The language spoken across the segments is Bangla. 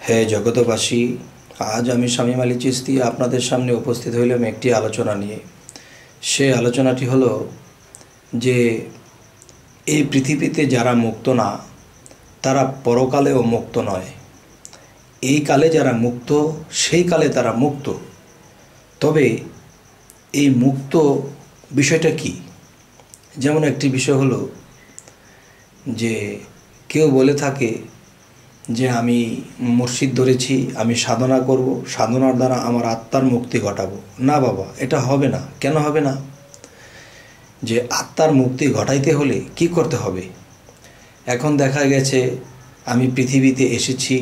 হে জগতবাসী, আজ আমি শামীম আলী চিশতি আপনাদের সামনে উপস্থিত হইলাম একটি আলোচনা নিয়ে। সে আলোচনাটি হলো যে এই পৃথিবীতে যারা মুক্ত না তারা পরকালেও মুক্ত নয়। এই কালে যারা মুক্ত সেই কালে তারা মুক্ত। তবে এই মুক্ত বিষয়টা কি? যেমন একটি বিষয় হলো যে কেউ বলে থাকে যে আমি মুর্শিদ ধরেছি, আমি সাধনা করব, সাধনার দ্বারা আমার আত্মার মুক্তি ঘটাবো। না বাবা, এটা হবে না। কেন হবে না? যে আত্মার মুক্তি ঘটাইতে হলে কি করতে হবে? এখন দেখা গেছে আমি পৃথিবীতে এসেছি,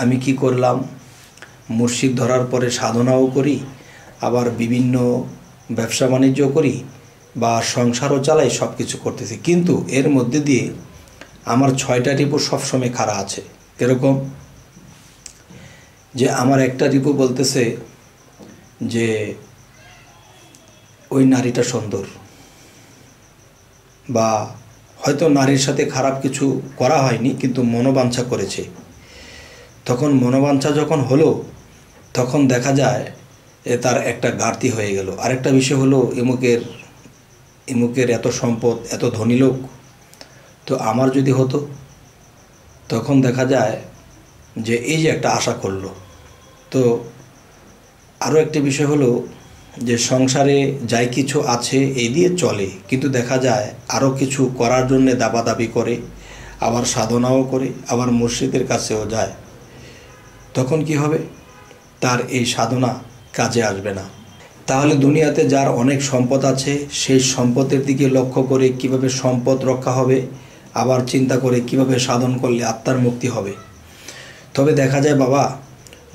আমি কি করলাম? মুর্শিদ ধরার পরে সাধনাও করি, আবার বিভিন্ন ব্যবসা বাণিজ্য করি বা সংসারও চালাই, সব কিছু করতেছি, কিন্তু এর মধ্যে দিয়ে আমার 6টা রিপু সবসময় খাড়া আছে। এরকম যে আমার একটা রিপু বলতেছে যে ওই নারীটা সুন্দর, বা হয়তো নারীর সাথে খারাপ কিছু করা হয়নি কিন্তু মনোবাঞ্ছা করেছে। তখন মনোবাঞ্ছা যখন হলো তখন দেখা যায় তার একটা ঘাটতি হয়ে গেল। আরেকটা বিষয় হলো এমুকের এত সম্পদ, এত ধনী লোক, তো আমার যদি হতো। তখন দেখা যায় যে এই যে একটা আশা করলো। তো আরও একটি বিষয় হলো যে সংসারে যাই কিছু আছে এই দিয়ে চলে, কিন্তু দেখা যায় আরও কিছু করার জন্যে দাবাদাবি করে, আবার সাধনাও করে, আবার মুর্শিদের কাছেও যায়। তখন কি হবে? তার এই সাধনা কাজে আসবে না। তাহলে দুনিয়াতে যার অনেক সম্পদ আছে সেই সম্পদের দিকে লক্ষ্য করে কিভাবে সম্পদ রক্ষা হবে, আবার চিন্তা করে কিভাবে সাধন করলে আত্মার মুক্তি হবে। তবে দেখা যায় বাবা,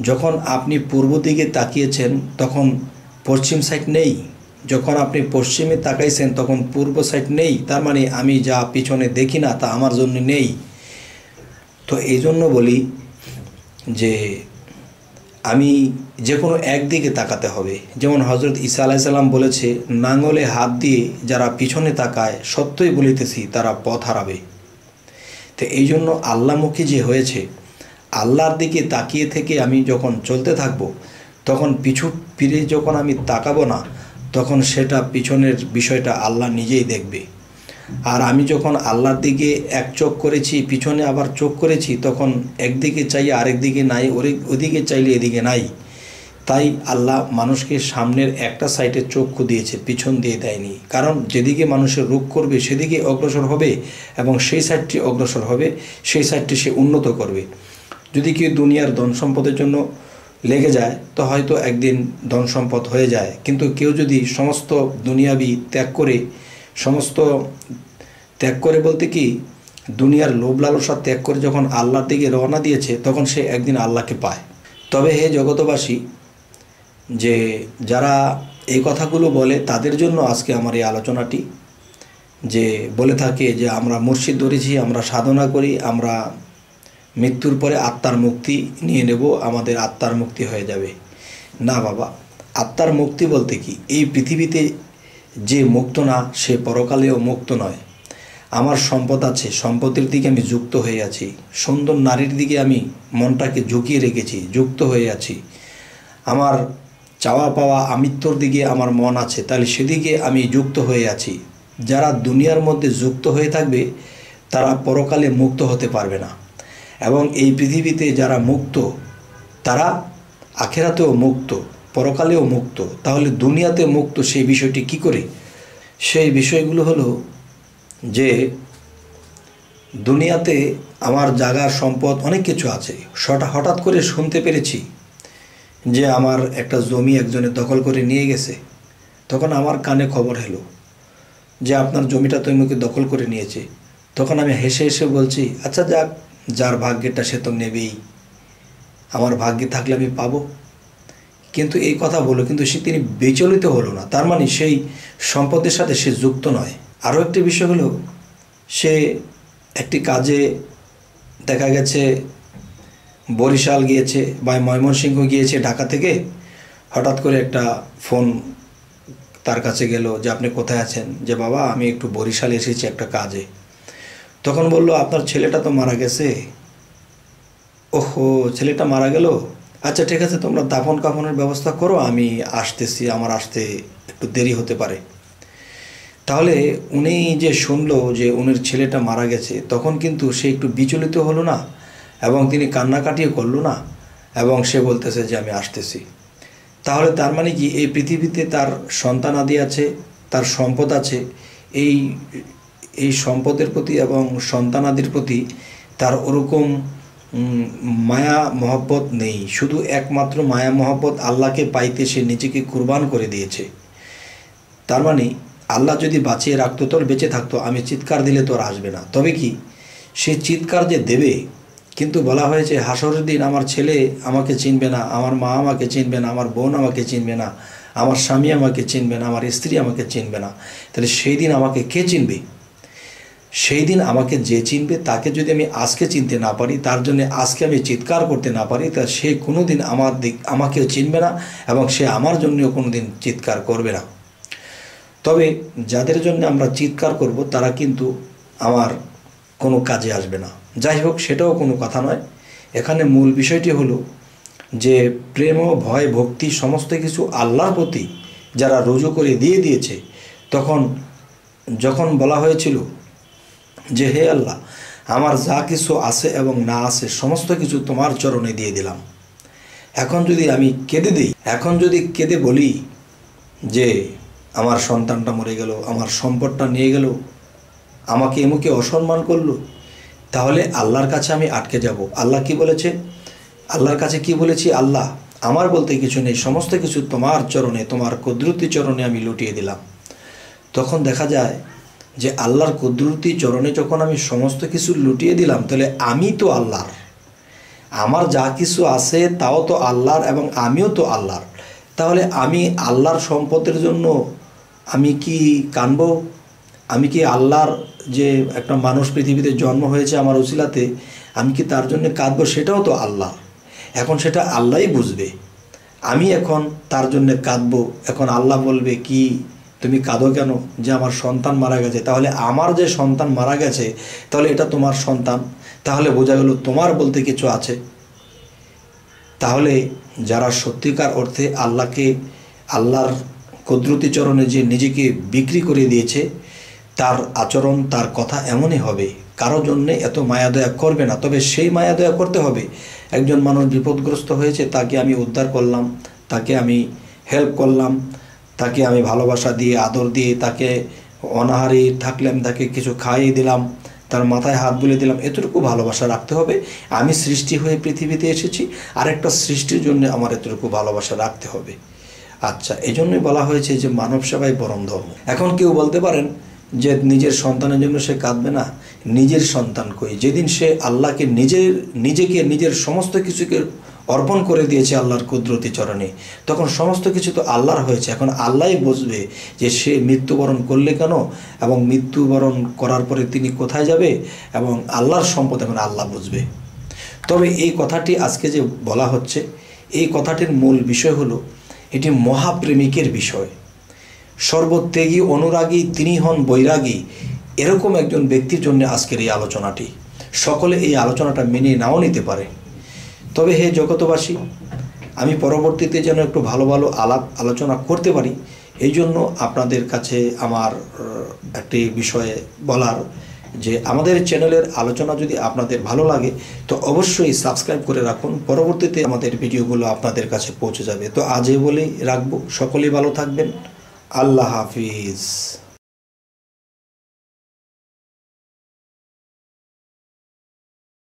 যখন আপনি পূর্ব দিকে তাকিয়েছেন তখন পশ্চিম সাইড নেই, যখন আপনি পশ্চিমে তাকাইছেন তখন পূর্ব সাইড নেই। তার মানে আমি যা পিছনে দেখি না তা আমার জন্য নেই। তো এই জন্য বলি যে আমি যে কোনো একদিকে তাকাতে হবে। যেমন হজরত ঈসা আলাইহিস সালাম বলেছে, নাঙলে হাত দিয়ে যারা পিছনে তাকায় সত্যই বলিতেছি তারা পথ হারাবে। তো এই জন্য আল্লাহমুখী যে হয়েছে, আল্লাহর দিকে তাকিয়ে থেকে আমি যখন চলতে থাকব, তখন পিছু ফিরে যখন আমি তাকাবো না, তখন সেটা পিছনের বিষয়টা আল্লাহ নিজেই দেখবে। আর আমি যখন আল্লাহর দিকে এক চোখ করেছি, পিছনে আবার চোখ করেছি, তখন একদিকে চাইলে আরেক দিকে নাই, ওদিকে চাইলে এদিকে নাই। তাই আল্লাহ মানুষকে সামনের একটা সাইডে চক্ষু দিয়েছে, পিছন দিয়ে দেয়নি। কারণ যেদিকে মানুষের রূপ করবে সেদিকে অগ্রসর হবে, এবং সেই সাইডটি অগ্রসর হবে, সেই সাইডটি সে উন্নত করবে। যদি কেউ দুনিয়ার ধন সম্পদের জন্য লেগে যায় তো হয়তো একদিন ধন সম্পদ হয়ে যায়, কিন্তু কেউ যদি সমস্ত দুনিয়াবি ত্যাগ করে বলতে কি, দুনিয়ার লোভ লালসা ত্যাগ করে যখন আল্লাহর দিকে রওনা দিয়েছে, তখন সে একদিন আল্লাহকে পায়। তবে হে জগতবাসী, যে যারা এই কথাগুলো বলে তাদের জন্য আজকে আমার এই আলোচনাটি, যে বলে থাকে যে আমরা মুর্শিদ ধরেছি, আমরা সাধনা করি, আমরা মৃত্যুর পরে আত্মার মুক্তি নিয়ে নেব, আমাদের আত্মার মুক্তি হয়ে যাবে। না বাবা, আত্মার মুক্তি বলতে কি, এই পৃথিবীতে যে মুক্ত না সে পরকালেও মুক্ত নয়। আমার সম্পদ আছে, সম্পদের দিকে আমি যুক্ত হয়ে আছি, সুন্দর নারীর দিকে আমি মনটাকে ঝুঁকিয়ে রেখেছি, যুক্ত হয়ে আছি, আমার চাওয়া পাওয়া আমৃত্যুর দিকে আমার মন আছে, তাহলে সেদিকে আমি যুক্ত হয়ে আছি। যারা দুনিয়ার মধ্যে যুক্ত হয়ে থাকবে তারা পরকালে মুক্ত হতে পারবে না। এবং এই পৃথিবীতে যারা মুক্ত তারা আখেরাতেও মুক্ত, পরকালেও মুক্ত। তাহলে দুনিয়াতে মুক্ত সেই বিষয়টি কি করে? সেই বিষয়গুলো হলো যে দুনিয়াতে আমার জায়গার সম্পদ অনেক কিছু আছে, হঠাৎ করে শুনতে পেরেছি যে আমার একটা জমি একজনে দখল করে নিয়ে গেছে। তখন আমার কানে খবর এলো যে আপনার জমিটা তো এমনি দখল করে নিয়েছে। তখন আমি হেসে হেসে বলছি, আচ্ছা যাক, যার ভাগ্যেরটা সে তো নেবেই, আমার ভাগ্যে থাকলে আমি পাবো। কিন্তু এই কথা বলো, কিন্তু তিনি বিচলিত হলো না, তার মানে সেই সম্পদের সাথে সে যুক্ত নয়। আরও একটি বিষয় হলো, সে একটি কাজে দেখা গেছে বরিশাল গিয়েছে বা ময়মনসিংহ গিয়েছে ঢাকা থেকে, হঠাৎ করে একটা ফোন তার কাছে গেল যে আপনি কোথায় আছেন? যে বাবা আমি একটু বরিশালে এসেছি একটা কাজে। তখন বলল আপনার ছেলেটা তো মারা গেছে, ওহো, ছেলেটা মারা গেল, আচ্ছা ঠিক আছে, তোমরা দাফন কাফনের ব্যবস্থা করো, আমি আসতেছি, আমার আসতে একটু দেরি হতে পারে। তাহলে উনি যে শুনলো যে উনির ছেলেটা মারা গেছে, তখন কিন্তু সে একটু বিচলিত হলো না, এবং তিনি কান্নাকাটিও করলো না, এবং সে বলতেছে যে আমি আসতেছি। তাহলে তার মানে কি, এই পৃথিবীতে তার সন্তানাদি আছে, তার সম্পদ আছে, এই এই সম্পদের প্রতি এবং সন্তানাদির প্রতি তার ওরকম মায়া মহব্বত নেই। শুধু একমাত্র মায়া মহব্বত আল্লাহকে পাইতে সে নিজেকে কুরবান করে দিয়েছে। তার মানে আল্লাহ যদি বাঁচিয়ে রাখতো, তোর বেঁচে থাকতো, আমি চিৎকার দিলে তোর আসবে না। তবে কি সে চিৎকার যে দেবে, কিন্তু বলা হয়েছে হাসরের দিন আমার ছেলে আমাকে চিনবে না, আমার মা আমাকে চিনবে না, আমার বোন আমাকে চিনবে না, আমার স্বামী আমাকে চিনবে না, আমার স্ত্রী আমাকে চিনবে না। তাহলে সেই দিন আমাকে কে চিনবে? সেই দিন আমাকে যে চিনবে, তাকে যদি আমি আজকে চিনতে না পারি, তার জন্য আজকে আমি চিৎকার করতে না পারি, তা সে কোনো দিন আমাকেও চিনবে না, এবং সে আমার জন্যও কোনো দিন চিৎকার করবে না। তবে যাদের জন্য আমরা চিৎকার করব, তারা কিন্তু আমার কোনো কাজে আসবে না। যাই হোক, সেটাও কোনো কথা নয়। এখানে মূল বিষয়টি হলো যে প্রেম ও ভয় ভক্তি সমস্ত কিছু আল্লাহর প্রতি যারা রুজু করে দিয়ে দিয়েছে, যখন বলা হয়েছিল যে হে আল্লাহ, আমার যা কিছু আছে এবং না আছে সমস্ত কিছু তোমার চরণে দিয়ে দিলাম। এখন যদি আমি কেঁদে দিই, এখন যদি কেঁদে বলি যে আমার সন্তানটা মরে গেল, আমার সম্পদটা নিয়ে গেল, আমাকে এমুকে অসম্মান করলো, তাহলে আল্লাহর কাছে আমি আটকে যাব। আল্লাহ কি বলেছে? আল্লাহর কাছে কি বলেছি? আল্লাহ, আমার বলতে কিছু নেই, সমস্ত কিছু তোমার চরণে, তোমার কুদরতি চরণে আমি লুটিয়ে দিলাম। তখন দেখা যায় যে আল্লাহর কুদরতি চরণে যখন আমি সমস্ত কিছু লুটিয়ে দিলাম, তাহলে আমি তো আল্লাহর, আমার যা কিছু আছে তাও তো আল্লাহর, এবং আমিও তো আল্লাহর। তাহলে আমি আল্লাহর সম্পদের জন্য আমি কি কানব? আমি কি আল্লাহর যে একটা মানুষ পৃথিবীতে জন্ম হয়েছে আমার উসিলাতে, আমি কি তার জন্য কাঁদবো? সেটাও তো আল্লাহ। এখন সেটা আল্লাহই বুঝবে। আমি এখন তার জন্য কাঁদবো, এখন আল্লাহ বলবে কি তুমি কাঁদো কেন? যে আমার সন্তান মারা গেছে। তাহলে আমার যে সন্তান মারা গেছে, তাহলে এটা তোমার সন্তান, তাহলে বোঝা গেল তোমার বলতে কিছু আছে। তাহলে যারা সত্যিকার অর্থে আল্লাহর কুদরতি চরণে যে নিজেকে বিক্রি করে দিয়েছে, তার আচরণ, তার কথা এমনই হবে, কারো জন্যে এত মায়াদয়া করবে না। তবে সেই মায়াদয়া করতে হবে, একজন মানুষ বিপদগ্রস্ত হয়েছে, তাকে আমি উদ্ধার করলাম, তাকে আমি হেল্প করলাম, তাকে আমি ভালোবাসা দিয়ে, আদর দিয়ে, তাকে অনাহারে থাকলে আমি তাকে কিছু খাইয়ে দিলাম, তার মাথায় হাত বুলিয়ে দিলাম, এতটুকু ভালোবাসা রাখতে হবে। আমি সৃষ্টি হয়ে পৃথিবীতে এসেছি, আরেকটা সৃষ্টির জন্য আমার এতটুকু ভালোবাসা রাখতে হবে। আচ্ছা, এই জন্যই বলা হয়েছে যে মানব সেবাই পরম ধর্ম। এখন কেউ বলতে পারেন যে নিজের সন্তানের জন্য সে কাঁদবে না। নিজের সন্তান কই? যেদিন সে আল্লাহকে নিজেকে নিজের সমস্ত কিছুকে অর্পণ করে দিয়েছে আল্লাহর কুদরতি চরণে, তখন সমস্ত কিছু তো আল্লাহর হয়েছে। এখন আল্লাহই বুঝবে যে সে মৃত্যুবরণ করলে কেন, এবং মৃত্যুবরণ করার পরে তিনি কোথায় যাবে, এবং আল্লাহর সম্পদ এখন আল্লাহ বুঝবে। তবে এই কথাটি আজকে যে বলা হচ্ছে, এই কথাটির মূল বিষয় হলো এটি মহাপ্রেমিকের বিষয়। সর্বত্যাগী অনুরাগী তিনি হন বৈরাগী, এরকম একজন ব্যক্তির জন্য আজকের এই আলোচনাটি। সকলে এই আলোচনাটা মেনে নাও নিতে পারে। তবে হে জগতবাসী, আমি পরবর্তীতে যেন একটু ভালো ভালো আলোচনা করতে পারি, এই জন্য আপনাদের কাছে আমার একটি বিষয়ে বলার, যে আমাদের চ্যানেলের আলোচনা যদি আপনাদের ভালো লাগে তো অবশ্যই সাবস্ক্রাইব করে রাখুন, পরবর্তীতে আমাদের ভিডিওগুলো আপনাদের কাছে পৌঁছে যাবে। তো আজ এই বলেই রাখবো, সকলেই ভালো থাকবেন। আল্লাহ হাফিজ।